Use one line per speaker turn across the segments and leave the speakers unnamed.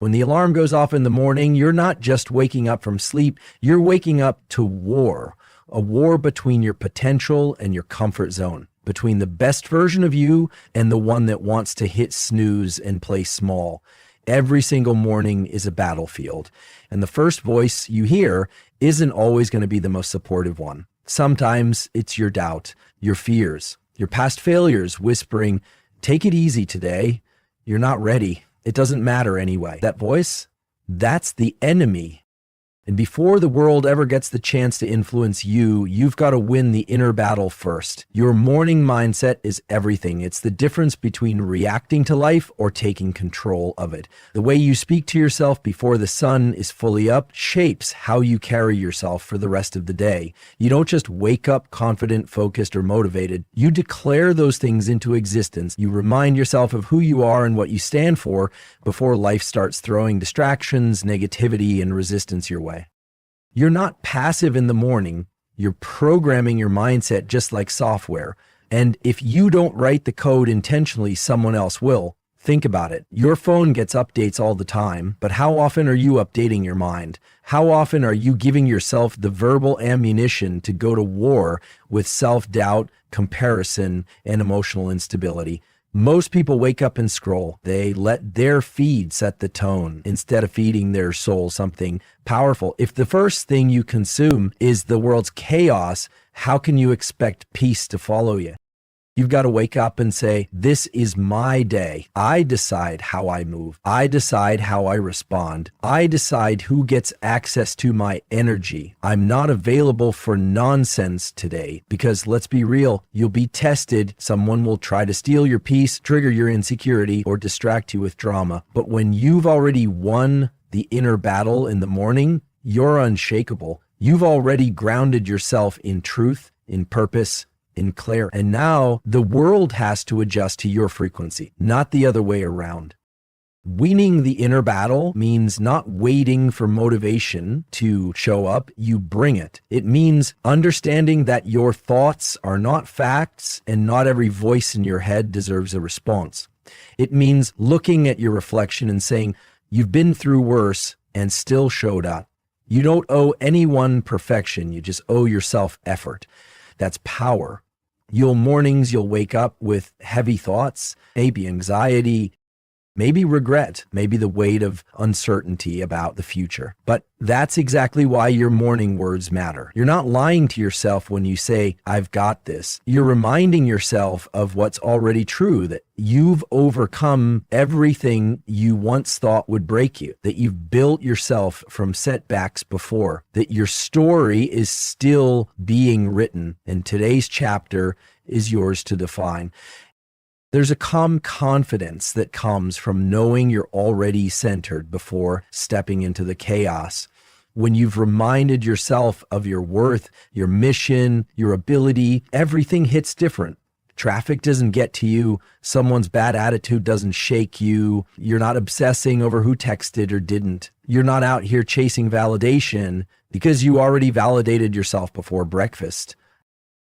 When the alarm goes off in the morning, you're not just waking up from sleep, you're waking up to war, a war between your potential and your comfort zone, between the best version of you and the one that wants to hit snooze and play small. Every single morning is a battlefield, and the first voice you hear isn't always going to be the most supportive one. Sometimes it's your doubt, your fears, your past failures whispering, "Take it easy today. You're not ready. It doesn't matter anyway." That voice, that's the enemy. And before the world ever gets the chance to influence you, you've got to win the inner battle first. Your morning mindset is everything. It's the difference between reacting to life or taking control of it. The way you speak to yourself before the sun is fully up shapes how you carry yourself for the rest of the day. You don't just wake up confident, focused, or motivated. You declare those things into existence. You remind yourself of who you are and what you stand for before life starts throwing distractions, negativity, and resistance your way. You're not passive in the morning. You're programming your mindset just like software. And if you don't write the code intentionally, someone else will. Think about it. Your phone gets updates all the time, but how often are you updating your mind? How often are you giving yourself the verbal ammunition to go to war with self-doubt, comparison, and emotional instability? Most people wake up and scroll. They let their feed set the tone instead of feeding their soul something powerful. If the first thing you consume is the world's chaos, how can you expect peace to follow you? You've got to wake up and say, "This is my day. I decide how I move. I decide how I respond. I decide who gets access to my energy. I'm not available for nonsense today," because let's be real, you'll be tested. Someone will try to steal your peace, trigger your insecurity, or distract you with drama. But when you've already won the inner battle in the morning, you're unshakable. You've already grounded yourself in truth, in purpose, in clarity. And now the world has to adjust to your frequency, not the other way around. Winning the inner battle means not waiting for motivation to show up. You bring it. It means understanding that your thoughts are not facts and not every voice in your head deserves a response. It means looking at your reflection and saying, "You've been through worse and still showed up." You don't owe anyone perfection. You just owe yourself effort. That's power. Mornings you'll wake up with heavy thoughts, maybe anxiety, maybe regret, maybe the weight of uncertainty about the future. But that's exactly why your morning words matter. You're not lying to yourself when you say, "I've got this." You're reminding yourself of what's already true, that you've overcome everything you once thought would break you, that you've built yourself from setbacks before, that your story is still being written, and today's chapter is yours to define. There's a calm confidence that comes from knowing you're already centered before stepping into the chaos. When you've reminded yourself of your worth, your mission, your ability, everything hits different. Traffic doesn't get to you. Someone's bad attitude doesn't shake you. You're not obsessing over who texted or didn't. You're not out here chasing validation because you already validated yourself before breakfast.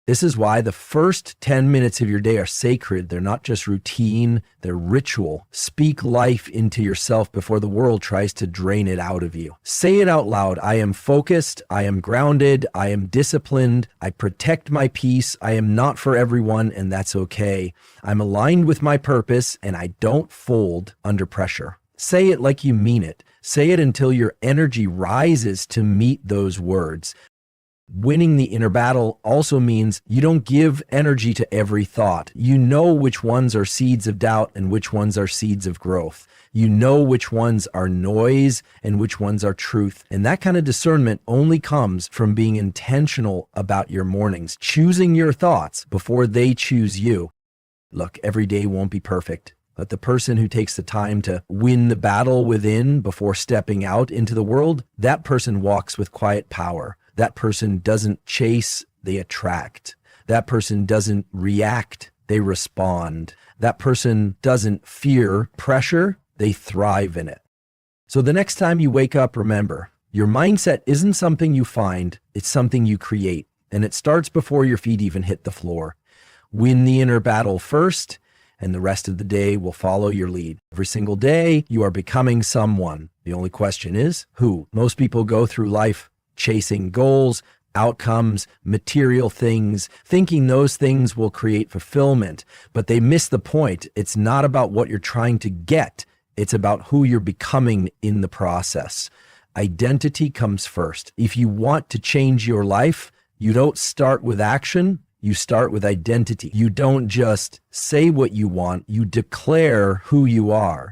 This is why the first 10 minutes of your day are sacred. They're not just routine, they're ritual. Speak life into yourself before the world tries to drain it out of you. Say it out loud. "I am focused, I am grounded, I am disciplined, I protect my peace, I am not for everyone, and that's okay. I'm aligned with my purpose, and I don't fold under pressure." Say it like you mean it. Say it until your energy rises to meet those words. Winning the inner battle also means you don't give energy to every thought. You know which ones are seeds of doubt and which ones are seeds of growth. You know which ones are noise and which ones are truth. And that kind of discernment only comes from being intentional about your mornings, choosing your thoughts before they choose you. Look, every day won't be perfect, but the person who takes the time to win the battle within before stepping out into the world, that person walks with quiet power. That person doesn't chase, they attract. That person doesn't react, they respond. That person doesn't fear pressure, they thrive in it. So the next time you wake up, remember, your mindset isn't something you find, it's something you create. And it starts before your feet even hit the floor. Win the inner battle first, and the rest of the day will follow your lead. Every single day, you are becoming someone. The only question is, who? Most people go through life chasing goals, outcomes, material things, thinking those things will create fulfillment, but they miss the point. It's not about what you're trying to get. It's about who you're becoming in the process. Identity comes first. If you want to change your life, you don't start with action, you start with identity. You don't just say what you want, you declare who you are.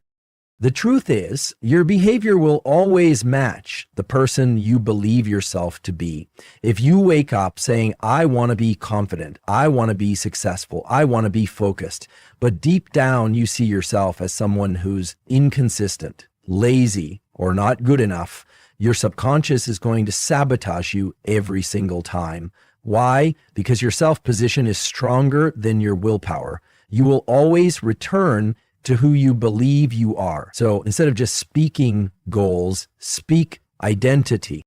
The truth is, your behavior will always match the person you believe yourself to be. If you wake up saying, I want to be confident, I want to be successful, I want to be focused, but deep down you see yourself as someone who's inconsistent, lazy, or not good enough, your subconscious is going to sabotage you every single time. Why? Because your self-position is stronger than your willpower. You will always return to who you believe you are. So instead of just speaking goals, speak identity.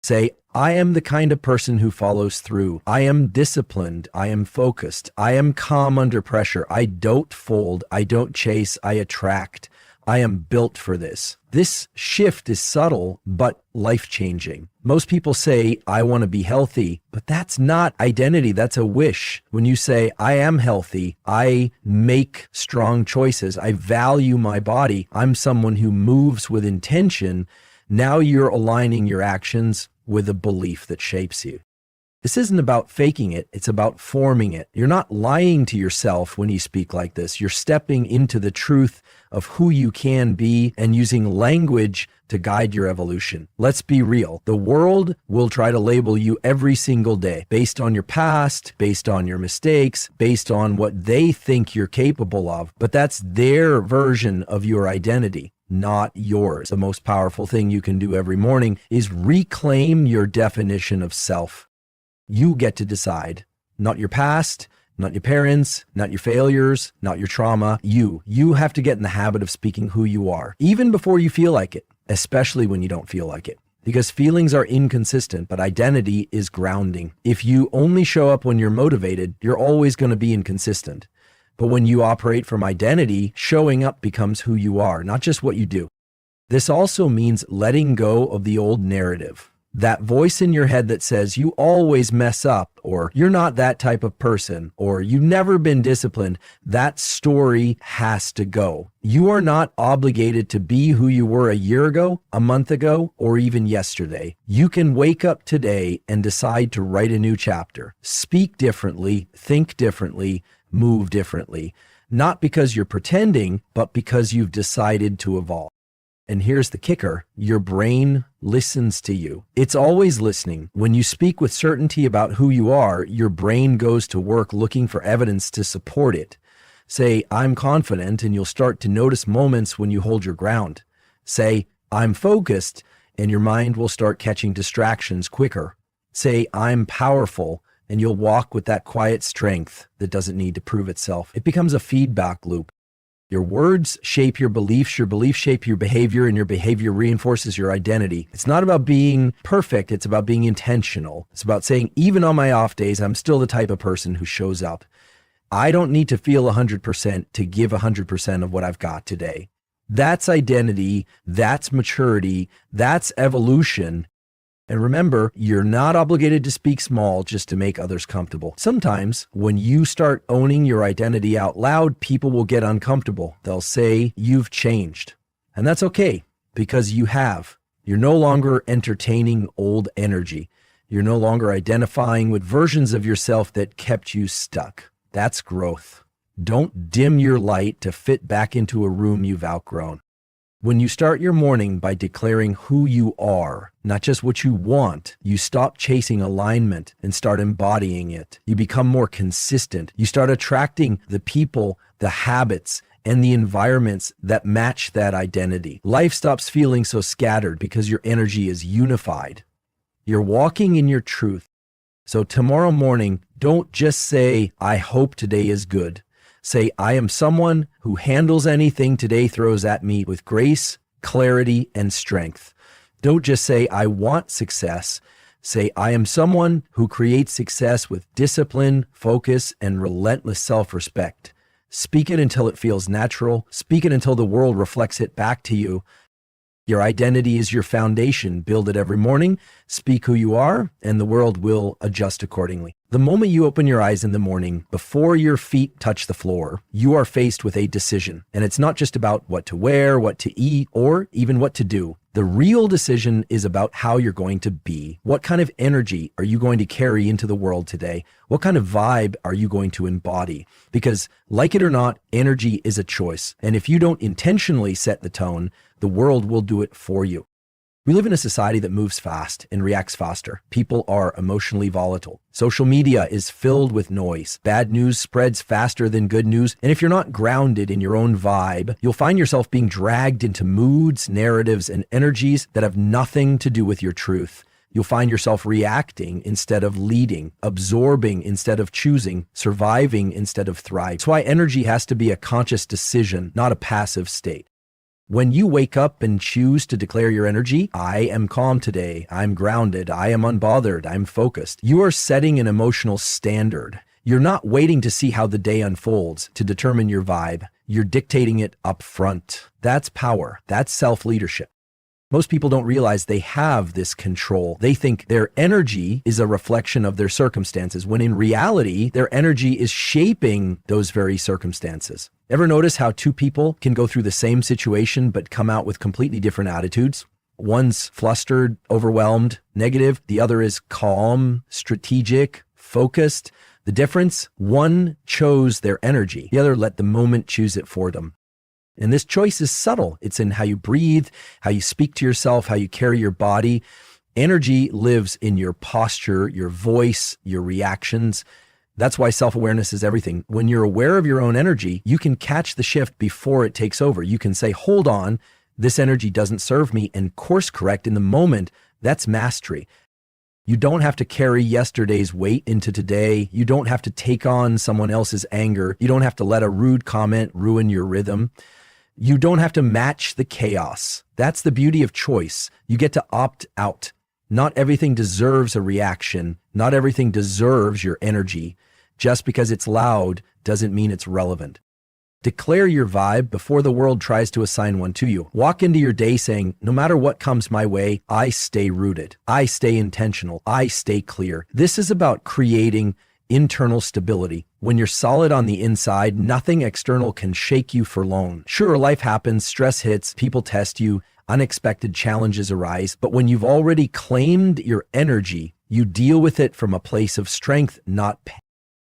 Say, I am the kind of person who follows through. I am disciplined. I am focused. I am calm under pressure. I don't fold. I don't chase. I attract. I am built for this. This shift is subtle, but life-changing. Most people say, I want to be healthy, but that's not identity. That's a wish. When you say, I am healthy, I make strong choices, I value my body, I'm someone who moves with intention, now you're aligning your actions with a belief that shapes you. This isn't about faking it, it's about forming it. You're not lying to yourself when you speak like this. You're stepping into the truth of who you can be and using language to guide your evolution. Let's be real. The world will try to label you every single day based on your past, based on your mistakes, based on what they think you're capable of. But that's their version of your identity, not yours. The most powerful thing you can do every morning is reclaim your definition of self. You get to decide, not your past, not your parents, not your failures, not your trauma. You have to get in the habit of speaking who you are, even before you feel like it, especially when you don't feel like it. Because feelings are inconsistent, but identity is grounding. If you only show up when you're motivated, you're always going to be inconsistent. But when you operate from identity, showing up becomes who you are, not just what you do. This also means letting go of the old narrative. That voice in your head that says you always mess up, or you're not that type of person, or you've never been disciplined, that story has to go. You are not obligated to be who you were a year ago, a month ago, or even yesterday. You can wake up today and decide to write a new chapter. Speak differently, think differently, move differently. Not because you're pretending, but because you've decided to evolve. And here's the kicker, your brain listens to you. It's always listening. When you speak with certainty about who you are, your brain goes to work looking for evidence to support it. Say, I'm confident, and you'll start to notice moments when you hold your ground. Say, I'm focused, and your mind will start catching distractions quicker. Say, I'm powerful, and you'll walk with that quiet strength that doesn't need to prove itself. It becomes a feedback loop. Your words shape your beliefs shape your behavior, and your behavior reinforces your identity. It's not about being perfect, it's about being intentional. It's about saying, even on my off days, I'm still the type of person who shows up. I don't need to feel 100% to give 100% of what I've got today. That's identity, that's maturity, that's evolution. And remember, you're not obligated to speak small just to make others comfortable. Sometimes when you start owning your identity out loud, people will get uncomfortable. They'll say you've changed. And that's okay, because you have. You're no longer entertaining old energy. You're no longer identifying with versions of yourself that kept you stuck. That's growth. Don't dim your light to fit back into a room you've outgrown. When you start your morning by declaring who you are, not just what you want, you stop chasing alignment and start embodying it. You become more consistent. You start attracting the people, the habits, and the environments that match that identity. Life stops feeling so scattered because your energy is unified. You're walking in your truth. So tomorrow morning, don't just say, I hope today is good. Say, I am someone who handles anything today throws at me with grace, clarity, and strength. Don't just say, I want success. Say, I am someone who creates success with discipline, focus, and relentless self-respect. Speak it until it feels natural. Speak it until the world reflects it back to you. Your identity is your foundation. Build it every morning. Speak who you are, and the world will adjust accordingly. The moment you open your eyes in the morning, before your feet touch the floor, you are faced with a decision. And it's not just about what to wear, what to eat, or even what to do. The real decision is about how you're going to be. What kind of energy are you going to carry into the world today? What kind of vibe are you going to embody? Because, like it or not, energy is a choice. And if you don't intentionally set the tone, the world will do it for you. We live in a society that moves fast and reacts faster. People are emotionally volatile. Social media is filled with noise. Bad news spreads faster than good news. And if you're not grounded in your own vibe, you'll find yourself being dragged into moods, narratives, and energies that have nothing to do with your truth. You'll find yourself reacting instead of leading, absorbing instead of choosing, surviving instead of thriving. That's why energy has to be a conscious decision, not a passive state. When you wake up and choose to declare your energy, I am calm today, I'm grounded, I am unbothered, I'm focused, you are setting an emotional standard. You're not waiting to see how the day unfolds to determine your vibe. You're dictating it up front. That's power. That's self-leadership. Most people don't realize they have this control. They think their energy is a reflection of their circumstances, when in reality, their energy is shaping those very circumstances. Ever notice how two people can go through the same situation but come out with completely different attitudes? One's flustered, overwhelmed, negative. The other is calm, strategic, focused. The difference? One chose their energy. The other let the moment choose it for them. And this choice is subtle. It's in how you breathe, how you speak to yourself, how you carry your body. Energy lives in your posture, your voice, your reactions. That's why self-awareness is everything. When you're aware of your own energy, you can catch the shift before it takes over. You can say, hold on, this energy doesn't serve me, and course correct in the moment. That's mastery. You don't have to carry yesterday's weight into today. You don't have to take on someone else's anger. You don't have to let a rude comment ruin your rhythm. You don't have to match the chaos. That's the beauty of choice. You get to opt out. Not everything deserves a reaction. Not everything deserves your energy. Just because it's loud doesn't mean it's relevant. Declare your vibe before the world tries to assign one to you. Walk into your day saying, no matter what comes my way, I stay rooted. I stay intentional. I stay clear. This is about creating internal stability. When you're solid on the inside, nothing external can shake you for long. Sure, life happens, stress hits, people test you, unexpected challenges arise, but when you've already claimed your energy, you deal with it from a place of strength, not pain.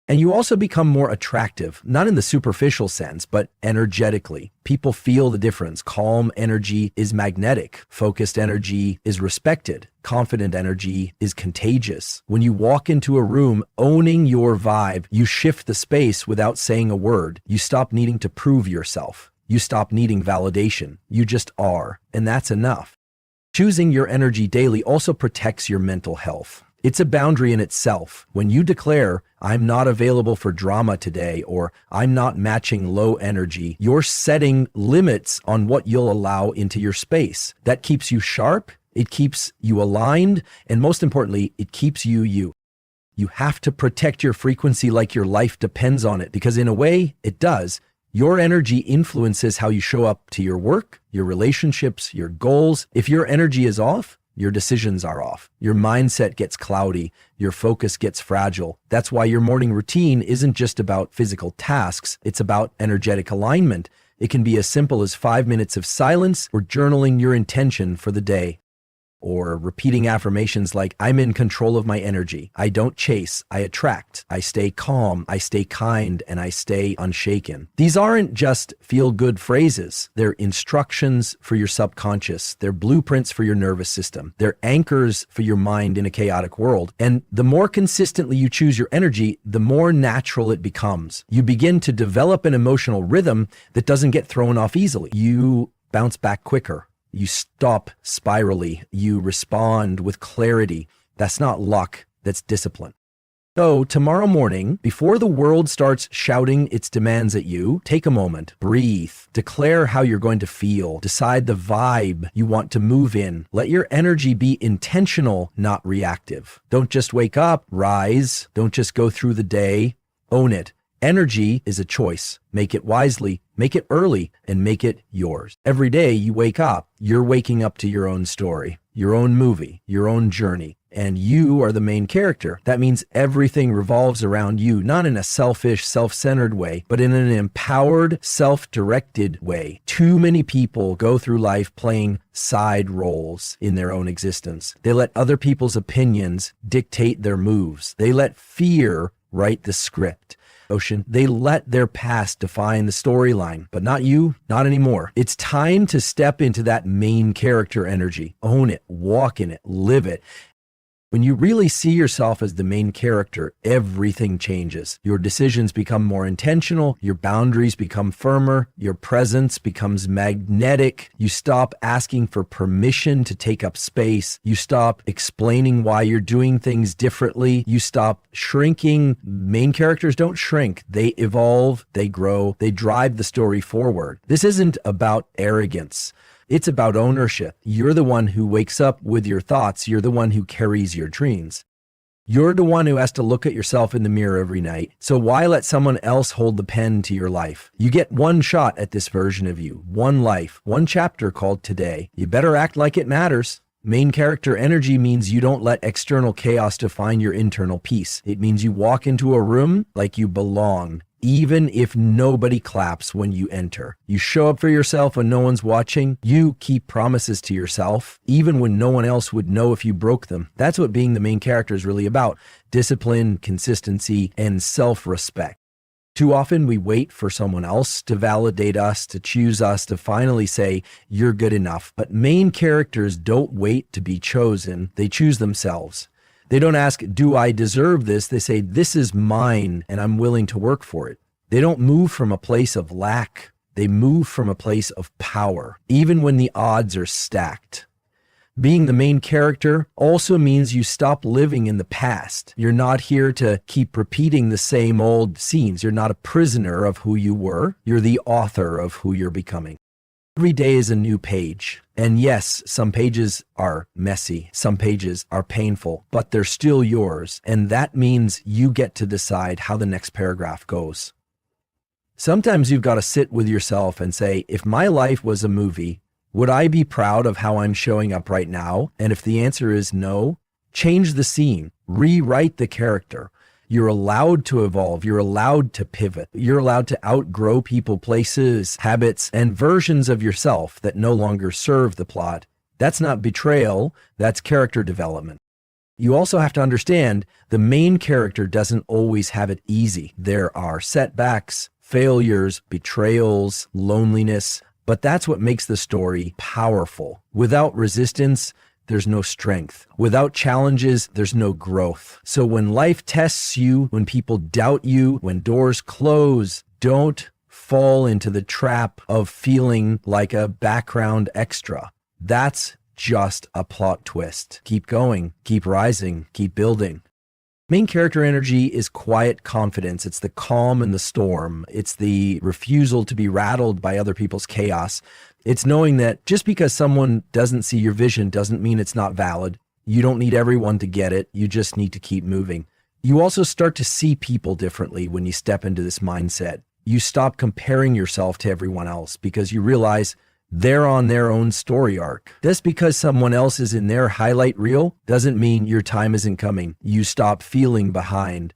And you also become more attractive, not in the superficial sense, but energetically. People feel the difference. Calm energy is magnetic. Focused energy is respected. Confident energy is contagious. When you walk into a room owning your vibe, you shift the space without saying a word. You stop needing to prove yourself. You stop needing validation. You just are, and that's enough. Choosing your energy daily also protects your mental health. It's a boundary in itself. When you declare, I'm not available for drama today, or I'm not matching low energy, you're setting limits on what you'll allow into your space. That keeps you sharp, it keeps you aligned, and most importantly, it keeps you you. You have to protect your frequency like your life depends on it, because in a way, it does. Your energy influences how you show up to your work, your relationships, your goals. If your energy is off, your decisions are off. Your mindset gets cloudy. Your focus gets fragile. That's why your morning routine isn't just about physical tasks. It's about energetic alignment. It can be as simple as 5 minutes of silence or journaling your intention for the day. Or repeating affirmations like, I'm in control of my energy. I don't chase, I attract. I stay calm, I stay kind, and I stay unshaken. These aren't just feel-good phrases. They're instructions for your subconscious. They're blueprints for your nervous system. They're anchors for your mind in a chaotic world. And the more consistently you choose your energy, the more natural it becomes. You begin to develop an emotional rhythm that doesn't get thrown off easily. You bounce back quicker. You stop spirally. You respond with clarity. That's not luck. That's discipline. So tomorrow morning, before the world starts shouting its demands at you, take a moment, breathe, declare how you're going to feel, decide the vibe you want to move in. Let your energy be intentional, not reactive. Don't just wake up, rise. Don't just go through the day. Own it. Energy is a choice. Make it wisely, make it early, and make it yours. Every day you wake up, you're waking up to your own story, your own movie, your own journey, and you are the main character. That means everything revolves around you, not in a selfish, self-centered way, but in an empowered, self-directed way. Too many people go through life playing side roles in their own existence. They let other people's opinions dictate their moves. They let fear write the script. They let their past define the storyline, but not you, not anymore. It's time to step into that main character energy. Own it, walk in it, live it. When you really see yourself as the main character, everything changes. Your decisions become more intentional, your boundaries become firmer, your presence becomes magnetic. You stop asking for permission to take up space. You stop explaining why you're doing things differently. You stop shrinking. Main characters don't shrink. They evolve, they grow, they drive the story forward. This isn't about arrogance. It's about ownership. You're the one who wakes up with your thoughts. You're the one who carries your dreams. You're the one who has to look at yourself in the mirror every night. So why let someone else hold the pen to your life? You get one shot at this version of you, one life, one chapter called today. You better act like it matters. Main character energy means you don't let external chaos define your internal peace. It means you walk into a room like you belong, even if nobody claps when you enter. You show up for yourself when no one's watching. You keep promises to yourself, even when no one else would know if you broke them. That's what being the main character is really about. Discipline, consistency, and self-respect. Too often we wait for someone else to validate us, to choose us, to finally say, you're good enough. But main characters don't wait to be chosen. They choose themselves. They don't ask, do I deserve this? They say, this is mine and I'm willing to work for it. They don't move from a place of lack. They move from a place of power, even when the odds are stacked. Being the main character also means you stop living in the past. You're not here to keep repeating the same old scenes. You're not a prisoner of who you were. You're the author of who you're becoming. Every day is a new page. And yes, some pages are messy. Some pages are painful, but they're still yours. And that means you get to decide how the next paragraph goes. Sometimes you've got to sit with yourself and say, if my life was a movie, would I be proud of how I'm showing up right now? And if the answer is no, change the scene, rewrite the character. You're allowed to evolve. You're allowed to pivot. You're allowed to outgrow people, places, habits, and versions of yourself that no longer serve the plot. That's not betrayal. That's character development. You also have to understand the main character doesn't always have it easy. There are setbacks, failures, betrayals, loneliness, but that's what makes the story powerful. Without resistance, there's no strength. Without challenges, there's no growth. So when life tests you, when people doubt you, when doors close, don't fall into the trap of feeling like a background extra. That's just a plot twist. Keep going, keep rising, keep building. Main character energy is quiet confidence. It's the calm in the storm. It's the refusal to be rattled by other people's chaos. It's knowing that just because someone doesn't see your vision doesn't mean it's not valid. You don't need everyone to get it. You just need to keep moving. You also start to see people differently when you step into this mindset. You stop comparing yourself to everyone else because you realize they're on their own story arc. Just because someone else is in their highlight reel doesn't mean your time isn't coming. You stop feeling behind.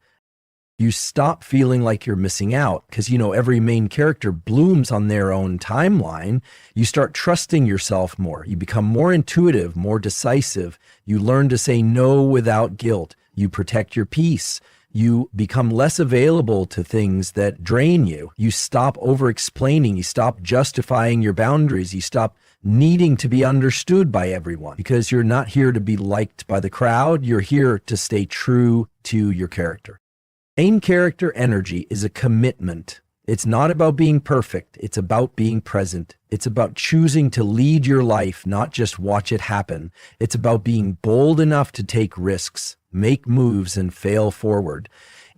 You stop feeling like you're missing out because, every main character blooms on their own timeline. You start trusting yourself more. You become more intuitive, more decisive. You learn to say no without guilt. You protect your peace. You become less available to things that drain you. You stop over-explaining. You stop justifying your boundaries. You stop needing to be understood by everyone because you're not here to be liked by the crowd. You're here to stay true to your character. Main character energy is a commitment. It's not about being perfect. It's about being present. It's about choosing to lead your life, not just watch it happen. It's about being bold enough to take risks, make moves, and fail forward.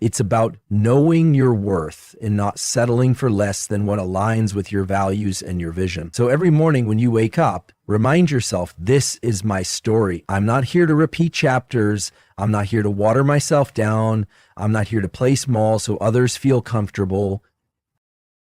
It's about knowing your worth and not settling for less than what aligns with your values and your vision. So every morning when you wake up, remind yourself, this is my story. I'm not here to repeat chapters. I'm not here to water myself down. I'm not here to play small so others feel comfortable.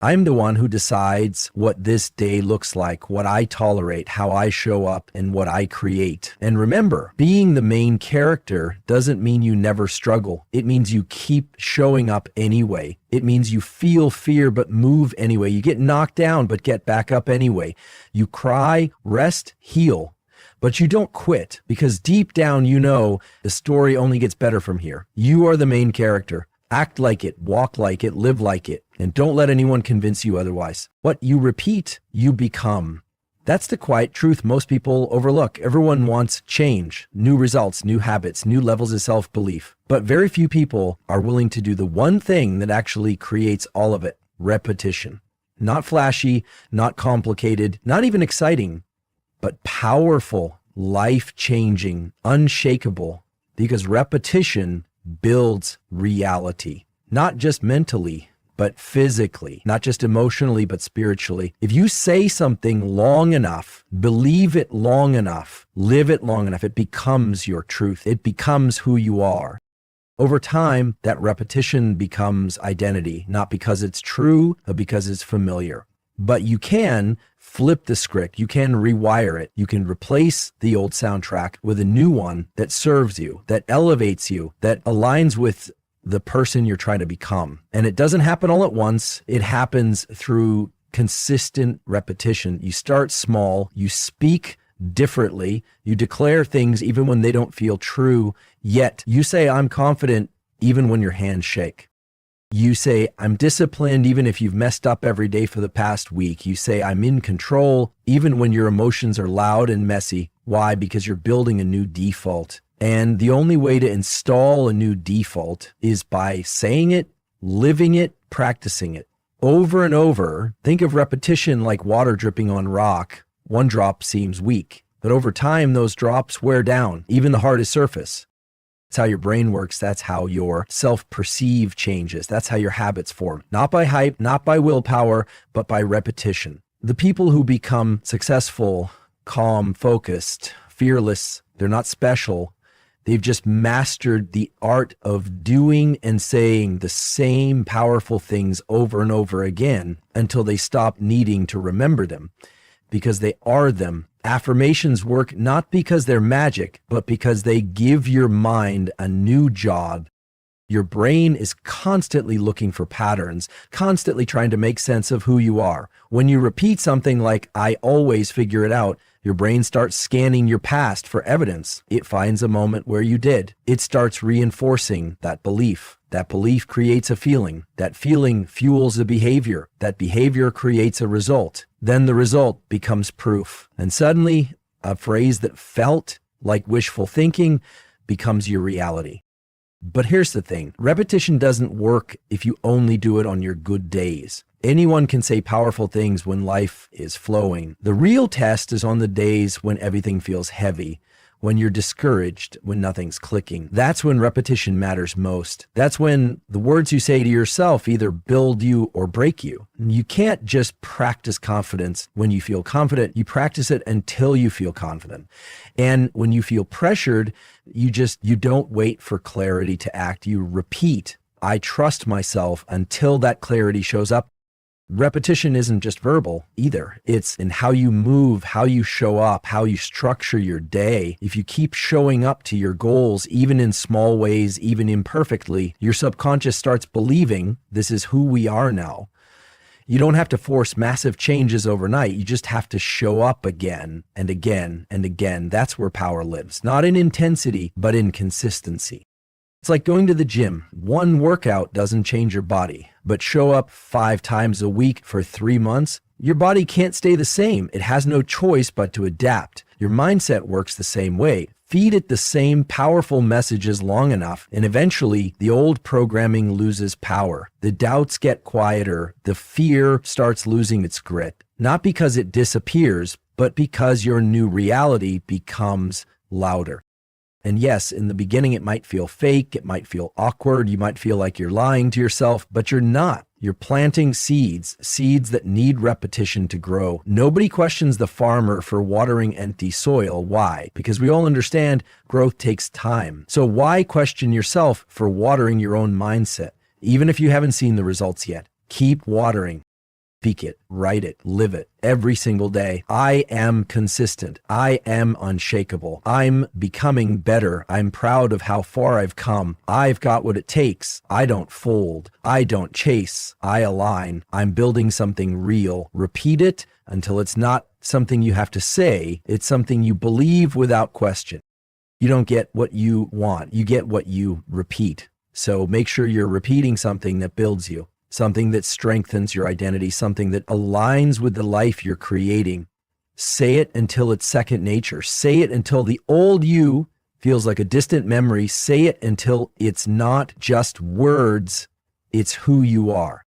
I'm the one who decides what this day looks like, what I tolerate, how I show up, and what I create. And remember, being the main character doesn't mean you never struggle. It means you keep showing up anyway. It means you feel fear but move anyway. You get knocked down but get back up anyway. You cry, rest, heal. But you don't quit, because deep down you know the story only gets better from here. You are the main character. Act like it, walk like it, live like it, and don't let anyone convince you otherwise. What you repeat, you become. That's the quiet truth most people overlook. Everyone wants change, new results, new habits, new levels of self-belief. But very few people are willing to do the one thing that actually creates all of it: repetition. Not flashy, not complicated, not even exciting, but powerful, life-changing, unshakable, because repetition builds reality, not just mentally, but physically, not just emotionally, but spiritually. If you say something long enough, believe it long enough, live it long enough, it becomes your truth. It becomes who you are. Over time, that repetition becomes identity, not because it's true, but because it's familiar. But you can flip the script. You can rewire it. You can replace the old soundtrack with a new one that serves you, that elevates you, that aligns with the person you're trying to become. And it doesn't happen all at once. It happens through consistent repetition. You start small, you speak differently, you declare things even when they don't feel true, yet you say, I'm confident, even when your hands shake. You say, I'm disciplined, even if you've messed up every day for the past week. You say, I'm in control, even when your emotions are loud and messy. Why? Because you're building a new default. And the only way to install a new default is by saying it, living it, practicing it. Over and over, think of repetition like water dripping on rock. One drop seems weak, but over time, those drops wear down, even the hardest surface. That's how your brain works. That's how your self-perceive changes. That's how your habits form. Not by hype, not by willpower, but by repetition. The people who become successful, calm, focused, fearless, they're not special. They've just mastered the art of doing and saying the same powerful things over and over again until they stop needing to remember them, because they are them. Affirmations work not because they're magic, but because they give your mind a new job. Your brain is constantly looking for patterns, constantly trying to make sense of who you are. When you repeat something like, I always figure it out, your brain starts scanning your past for evidence. It finds a moment where you did. It starts reinforcing that belief. That belief creates a feeling. That feeling fuels a behavior. That behavior creates a result. Then the result becomes proof. And suddenly, a phrase that felt like wishful thinking becomes your reality. But here's the thing. Repetition doesn't work if you only do it on your good days. Anyone can say powerful things when life is flowing. The real test is on the days when everything feels heavy, when you're discouraged, when nothing's clicking. That's when repetition matters most. That's when the words you say to yourself either build you or break you. You can't just practice confidence when you feel confident. You practice it until you feel confident. And when you feel pressured, you don't wait for clarity to act. You repeat, I trust myself, until that clarity shows up. Repetition isn't just verbal either. It's in how you move, how you show up, how you structure your day. If you keep showing up to your goals, even in small ways, even imperfectly, your subconscious starts believing this is who we are now. You don't have to force massive changes overnight. You just have to show up again and again and again. That's where power lives, not in intensity, but in consistency. It's like going to the gym. One workout doesn't change your body, but show up 5 times a week for 3 months, your body can't stay the same. It has no choice but to adapt. Your mindset works the same way. Feed it the same powerful messages long enough, and eventually the old programming loses power. The doubts get quieter. The fear starts losing its grit, not because it disappears, but because your new reality becomes louder. And yes, in the beginning, it might feel fake. It might feel awkward. You might feel like you're lying to yourself, but you're not. You're planting seeds that need repetition to grow. Nobody questions the farmer for watering empty soil. Why? Because we all understand growth takes time. So why question yourself for watering your own mindset? Even if you haven't seen the results yet, keep watering. Speak it, write it, live it every single day. I am consistent. I am unshakable. I'm becoming better. I'm proud of how far I've come. I've got what it takes. I don't fold. I don't chase. I align. I'm building something real. Repeat it until it's not something you have to say. It's something you believe without question. You don't get what you want. You get what you repeat. So make sure you're repeating something that builds you. Something that strengthens your identity, something that aligns with the life you're creating. Say it until it's second nature. Say it until the old you feels like a distant memory. Say it until it's not just words, it's who you are.